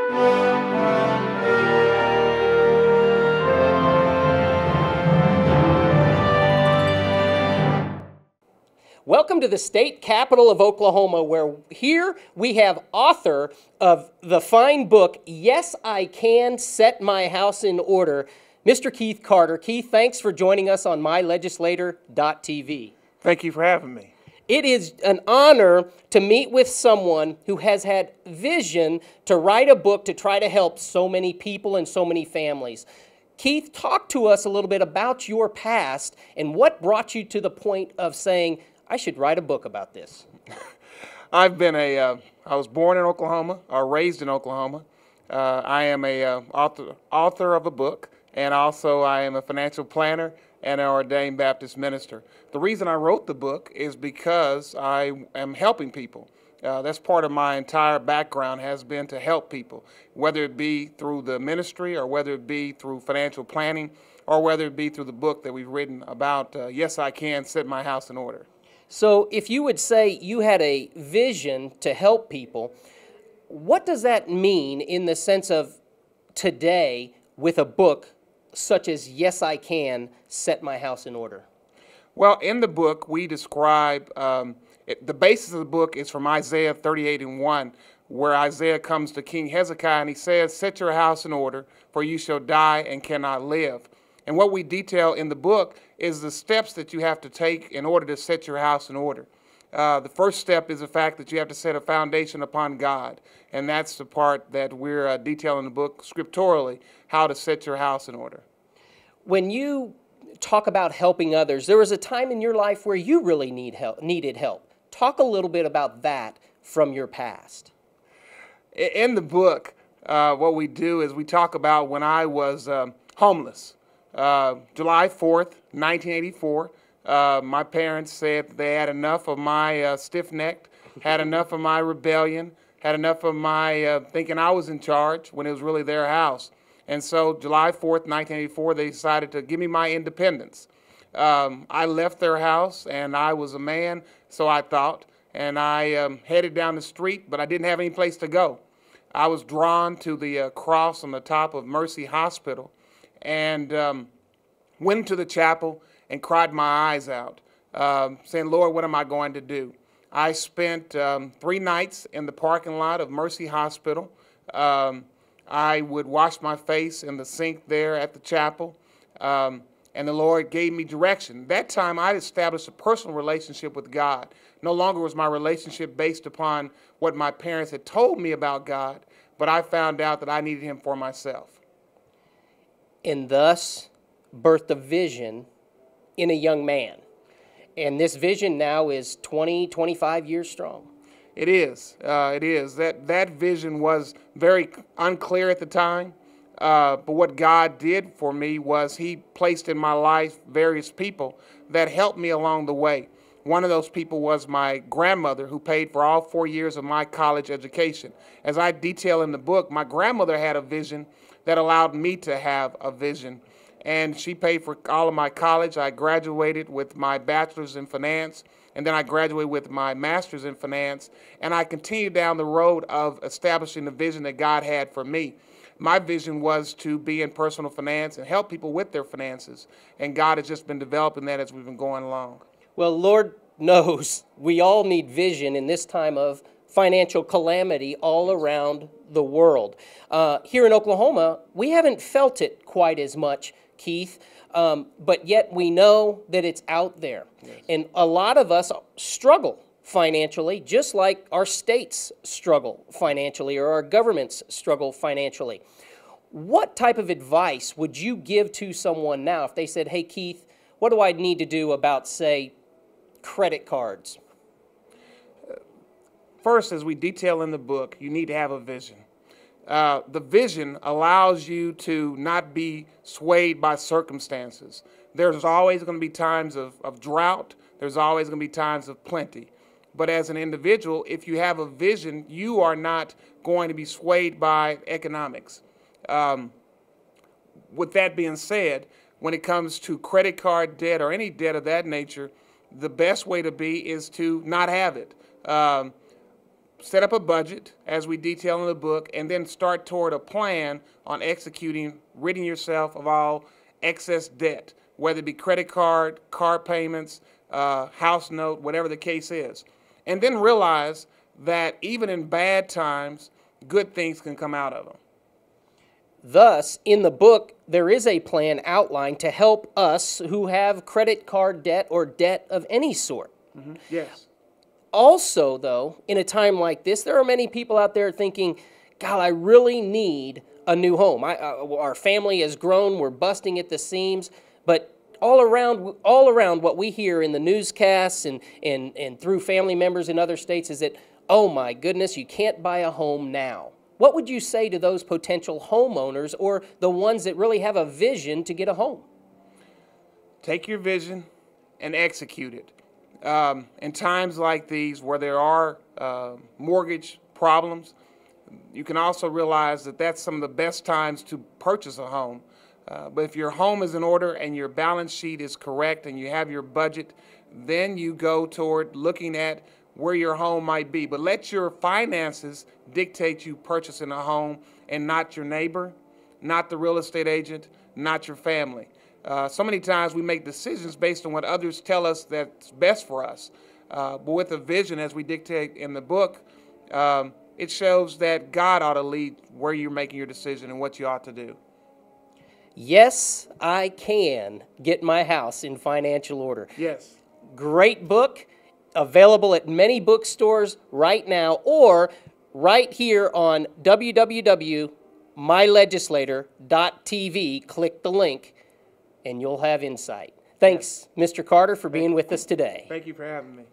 Welcome to the state capital of Oklahoma, where here we have author of the fine book, Yes, I Can Set My House in Order, Mr. Keith Carter. Keith, thanks for joining us on MyLegislator.tv. Thank you for having me. It is an honor to meet with someone who has had vision to write a book to try to help so many people and so many families. Keith, talk to us a little bit about your past and what brought you to the point of saying, I should write a book about this. I was born in Oklahoma, or raised in Oklahoma. I am a author of a book, and also I am a financial planner and an ordained Baptist minister. The reason I wrote the book is because I am helping people. That's part of my entire background, has been to help people, whether it be through the ministry or whether it be through financial planning or whether it be through the book that we've written about Yes, I Can Set My House in Order. So if you would say you had a vision to help people, what does that mean in the sense of today with a book such as Yes, I Can Set My House in Order? Well, in the book, we describe, the basis of the book is from Isaiah 38:1, where Isaiah comes to King Hezekiah and he says, set your house in order, for you shall die and cannot live. And what we detail in the book is the steps that you have to take in order to set your house in order. The first step is the fact that you have to set a foundation upon God. And that's the part that we're detailing in the book scripturally, how to set your house in order. When you talk about helping others, there was a time in your life where you really needed help. Talk a little bit about that from your past. In the book, what we do is we talk about when I was homeless. July 4th, 1984, my parents said that they had enough of my stiff-necked, had enough of my rebellion, had enough of my thinking I was in charge when it was really their house. And so July 4th, 1984, they decided to give me my independence. I left their house, and I was a man, so I thought, and I headed down the street, but I didn't have any place to go. I was drawn to the cross on the top of Mercy Hospital, and went to the chapel and cried my eyes out, saying, Lord, what am I going to do? I spent 3 nights in the parking lot of Mercy Hospital. I would wash my face in the sink there at the chapel, and the Lord gave me direction. That time, I established a personal relationship with God. No longer was my relationship based upon what my parents had told me about God, but I found out that I needed Him for myself. And thus birthed a vision in a young man. And this vision now is 20, 25 years strong. It is. It is. That vision was very unclear at the time. But what God did for me was He placed in my life various people that helped me along the way. One of those people was my grandmother, who paid for all 4 years of my college education. As I detail in the book, my grandmother had a vision that allowed me to have a vision. And she paid for all of my college. I graduated with my bachelor's in finance, and then I graduated with my master's in finance. And I continued down the road of establishing the vision that God had for me. My vision was to be in personal finance and help people with their finances. And God has just been developing that as we've been going along. Well, Lord knows we all need vision in this time of financial calamity all around the world. Here in Oklahoma, we haven't felt it quite as much, Keith, but yet we know that it's out there. Yes. And a lot of us struggle financially, just like our states struggle financially or our governments struggle financially. What type of advice would you give to someone now if they said, hey, Keith, what do I need to do about, say, credit cards? First, as we detail in the book, you need to have a vision. The vision allows you to not be swayed by circumstances. There's always going to be times of drought. There's always going to be times of plenty. But as an individual, if you have a vision, you are not going to be swayed by economics. With that being said, when it comes to credit card debt or any debt of that nature, the best way to be is to not have it. set up a budget, as we detail in the book, and then start toward a plan on executing, ridding yourself of all excess debt, whether it be credit card, car payments, house note, whatever the case is. And then realize that even in bad times, good things can come out of them. Thus, in the book, there is a plan outlined to help us who have credit card debt or debt of any sort. Mm-hmm. Yes. Also, though, in a time like this, there are many people out there thinking, God, I really need a new home. Our family has grown, we're busting at the seams, but all around what we hear in the newscasts and through family members in other states is that, oh my goodness, you can't buy a home now. What would you say to those potential homeowners or the ones that really have a vision to get a home? Take your vision and execute it. In times like these where there are mortgage problems, you can also realize that that's some of the best times to purchase a home. But if your home is in order and your balance sheet is correct and you have your budget, then you go toward looking at where your home might be. But let your finances dictate you purchasing a home and not your neighbor, not the real estate agent, not your family. So many times we make decisions based on what others tell us that's best for us. But with a vision, as we dictate in the book, it shows that God ought to lead where you're making your decision and what you ought to do. Yes, I can get my house in financial order. Yes. Great book, available at many bookstores right now or right here on www.mylegislator.tv. Click the link and you'll have insight. Thanks, Mr. Carter, for being with us today. Thank you for having me.